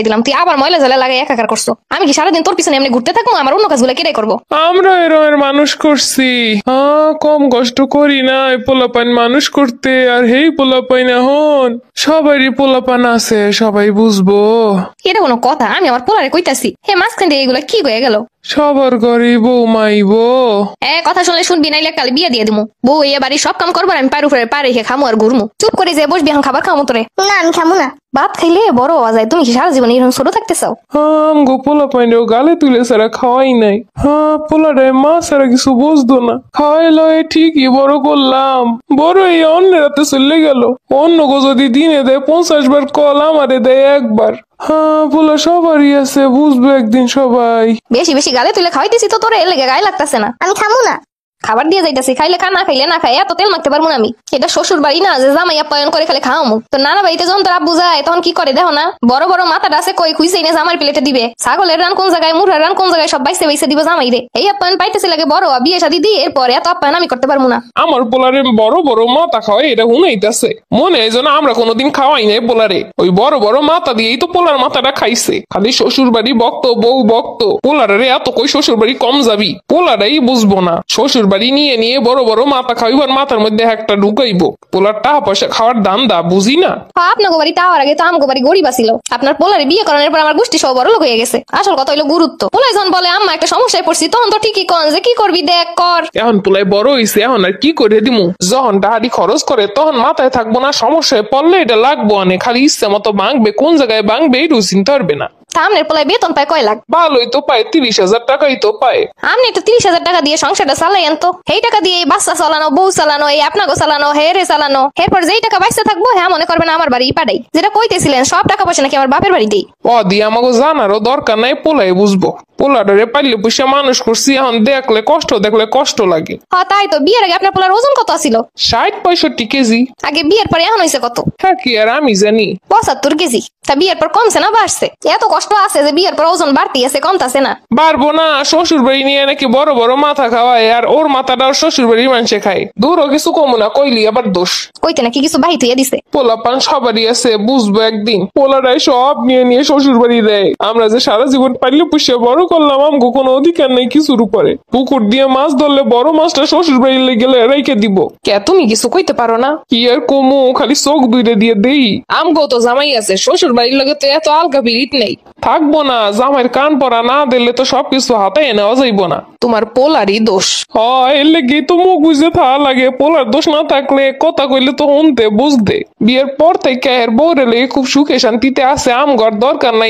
দিলাম, তুই আবার ময়লা জলে লাগাই একাকার করছো। আমি কি সারাদিন তোর পিছনে এমনি ঘুরতে থাকবো? আমার অন্য কাজগুলো কেটাই করবো? আমরা এরমের মানুষ করছি, কম কষ্ট করি না পোলাপান মানুষ করতে। আর হেই পোলাপাইন এখন সবারই পোলাপান আছে, সবাই বুঝবো। এটা কোনো কথা? আমি আমার পোলারে কইতাছি, হে মাঝখান দিয়ে এগুলো কি হয়ে গেল? সবার ঘরে বউ মাইবো। কথা শুনলে শুনবি, নাইলে কাল বিয়ে দিয়ে দিমু। বউ এ বাড়ি সব কাম করবো, আমি পার উপরে পা রেখে খামু আর ঘুরমু। চুপ করে যে বসবি, এখন খাবার খামু তোরে? না আমি খামু না। ভাত খাইলে বড় হওয়া যায়, তুমি কি সারা জীবন এরকম ছোট থাকতে চাও? আমগো পোলাপাইনেও গালে তুলে সারা খাওয়াই নাই। পোলাটায় মা সারা কিছু বুঝতো না, খাওয়াই লয় ঠিকই বড় করলাম। বড় এই অন্যের হাতে চলে গেল। অন্য গো যদি দিনে দেয় 50 বার কল, আমারে দেয় একবার। পোলা সবারই আছে, বুঝবে একদিন সবাই। বেশি বেশি গালে তুলে খাওয়াইতেছি তো তোরে, এর লেগে গায়ে লাগতেছে না। আমি খামু না। খাবার দিয়ে যাইতেছি, খাইলে খা, না খাইলে না খাই। এত তেল মাখতে পারবো না আমি। এটা শ্বশুর বাড়ি না যে জামাই আপ্যায়ন করে খালি খাওয়ামু। তো নানা বাড়িতে যখন তোর আব্বু যায় তখন কি করে দেখো না? বড় বড় মাথাটা আছে কই খুঁজে এনে জামার প্লেটে দিবে। ছাগলের রান কোন জায়গায়, মুরহার রান কোন জায়গায়, সব বাইসে বাইসে দিব জামাই রে। এই আপ্যায়ন পাইতেছি লাগে বড় বিয়ে শাদী দিয়ে, এরপরে এত আপ্যায়ন আমি করতে পারবো না। আমার পোলারে বড় বড় মাথা খাওয়াই, এটা হুনাইতেছে মনে হয় যেন আমরা কোনোদিন খাওয়াই নাই পোলারে। ওই বড় বড় মাথা দিয়েই তো পোলার মাথাটা খাইছে। খালি শ্বশুর বাড়ি বক্ত, বউ বক্ত। পোলারে এত কই শ্বশুর বাড়ি কম যাবি, পোলারাই বুঝবো না। শ্বশুর বাড়ি নিয়ে নিয়ে বড় বড় মাথা খাইবার, মাথার মধ্যে একটা ঢুকাইবো। পোলার টাকা পয়সা খাওয়ার দান্দা বুঝি না। আপনার বাড়ি তাওয়ার আগে তো আমগো বাড়ি গরিব ছিল। আপনার পোলারে বিয়ে করানোর পর আমার গোষ্ঠী সব বড় লোক হয়ে গেছে। আসল কথা হইলো গুরুত্ব। পোলাই যখন বলে আম্মা একটা সমস্যায় পড়ছি, তখন তো ঠিকই কন যে কি করবি দেখ কর। এখন পোলাই বড় হইছে, এখন আর কি করে দিমু? যখন ডাহারি খরচ করে তখন মাথায় থাকবো না, সমস্যায় পড়লে এটা লাগবো অনেক। খালি ইচ্ছে মতো ভাঙবে, কোন জায়গায় ভাঙবে এইটু চিন্তা পারবে না। আমনের পোলাই বেতন পায় কয় লাখ? ভালোই তো পায়, 30,000 টাকাই তো পায়। আপনি একটু 30,000 টাকা দিয়ে সংসারটা চালাইয়েন তো। এই টাকা দিয়ে এই বাচ্চা চালানো, বউ চালানো, এই আপনাকে চালানো, হেরে চালানো। এরপর যেই টাকা বাঁচতে থাকবো, হ্যাঁ মনে করবেন আমার বাড়ি পাঠাই। যেটা কইতেছিলেন সব টাকা পয়সা নাকি আমার বাপের বাড়িতেই। দিয়ে আমাকে জানারও দরকার নাই, পোলাই বুঝবো। পোলাডারে পাইলে পয়সা মানুষ করছি, এখন দেখলে কষ্ট, দেখলে কষ্ট লাগে। তাই তো। বিয়ের আগে আপনার পোলার ওজন কত ছিল? 60-65 কেজি। আগে, বিয়ের পরে এখন হয়েছে কত? হ্যাঁ কি আর আমি জানি। 75 কেজি। তা বিয়ের পর কমছে না বাড়ছে? এত কষ্ট আছে যে বিয়ের পর ওজন বাড়তি আছে, কমতাছে না। বাড়বো না, শ্বশুর বাড়ি নিয়ে নাকি বড় বড় মাথা খাওয়ায়, আর ওর মাথাটা শ্বশুর বাড়ির মানুষে খায়। দূরও কিছু কমু না, কইলি আবার দোষ। কইতে নাকি কিছু বাহিত হইয়া দিছে। পোলাপান সবারই আছে, বুঝবো একদিন। পোলারাই সব নিয়ে নিয়ে শ্বশুর বাড়ি দেয়। আমরা যে সারা জীবন পাইলে পুষিয়ে বড় করলাম, আমগো কোনো অধিকার নেই কিছুর উপরে। পুকুর দিয়ে মাছ ধরলে বড় মাছটা শ্বশুর বাড়ি গেলে রেখে দিব। কে তুমি কিছু কইতে পারো না? কি আর কমু, খালি চোখ দুইটা দিয়ে দেই। আমগো তো জামাই আছে, শ্বশুর বাড়ির লগে তো এত আলগা বিরিট নেই। থাকবো না, জামাইয়ের কান পরা না দিলে তো সবকিছু হাতে নেওয়া যাইব না। তোমার পোলারই দোষ। এর লেগে তো মুখ বুঝে থাকা লাগে। পোলার দোষ না থাকলে কথা কইলে তো শুনতে বুঝতে। বিয়ের পর থেকে এর বউরে লেগে খুব সুখে শান্তিতে আছে, আমগর দরকার নাই।